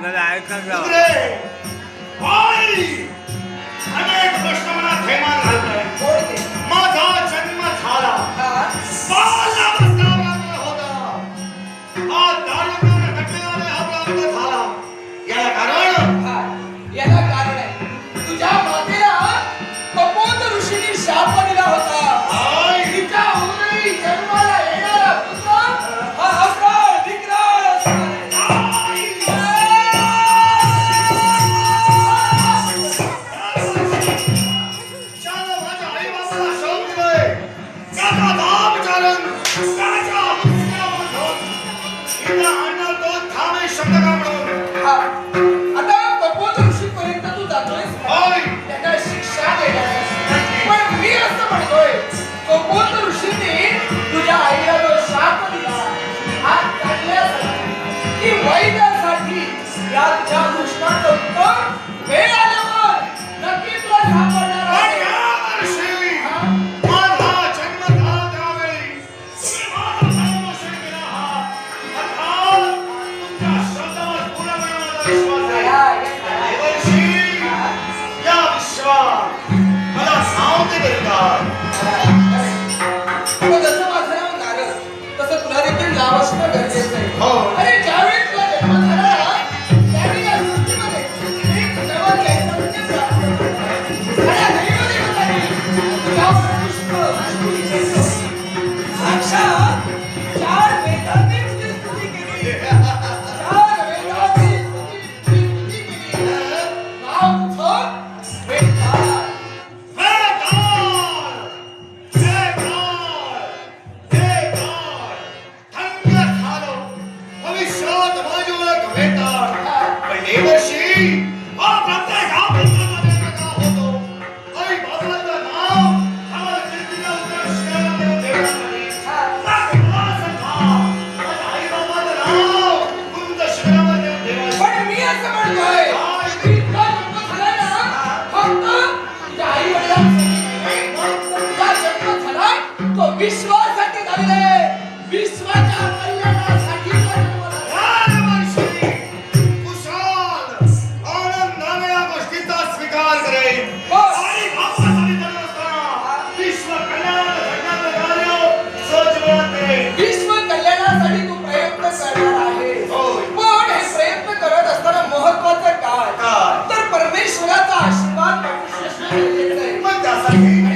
अनेक प्रश्न मला थैमान घालताय. माझा जन्म झाला होता. हा दारुड्याने घटनेने हा प्राप्त झाला. याला कारण आहे तुझ्या मातेला कपोत ऋषींनी शाप दिला होता. तिच्या उदरी जन्माला येणारा पुत्र हा अकाळ विक्राळ असणार आहे. ज्याला माझ्या आई-बाबाला शाप दिलाय, त्याचा दाब विचारून त्याच्या मुस्कामातून हिला आणणार तो थांबे शब्द का म्हणून. आता कपोत ऋषीपर्यंत तू जातोयस होय. त्यांना शिक्षा देण्यासाठी. पण मी असं म्हणतोय कपोत ऋषींनी तुझ्या आईला जो शाप दिला हा काढण्यासाठी की वैद्यासाठी या तुझ्या कृष्णाचं उत्तर वेळ आल्यावर नक्की तुला सापडणार पण आहे. या वर्षी माझा जन्म झाला त्यावेळी तुम्ही माझा धर्मशय केला आहात. अर्थात तुमच्या शब्दावर पूर्णपणे माझा विश्वास आहे. या वर्षी या विश्वास मला सांगते बरं का. मग जसं माझं नाव नारद तसं तुला देखील नाव असणं गरजेचं आहे. हो. अरे ज्यावेळी तुला जन्म झाला त्यावेळी या सृष्टीमध्ये एक नवं चैतन्य प्राप्त झालं. साऱ्या दैवदेवतांनी तुझ्यावर पुष्प वृष्टी केली. साक्षात 4 वेदांनी तुझी स्तुती केली. 4 वेदांनी तुझी स्तुती केली. नाव तुझं वेदांत. पण मी असं म्हणतोय की तुझा जन्म झाला ना फक्त तुझ्या आई वडिलांसाठी तुझा जन्म झाला तो विश्वासाठी झालेला आहे. विश्वाच्या कल्याणासाठी तुझा जन्म झाला. स्वीकार करेन. आणि बापासाठी जन्म असताना विश्व कल्याण घडण्याचं कार्य सजीवन करेन. विश्व कल्याणासाठी तू प्रयत्न करणार आहे. होय. पण हे प्रयत्न करत असताना महत्वाचं काय काय? तर परमेश्वराचा आशीर्वाद पाठवू शकणं गरजेचं आहे. पण त्यासाठी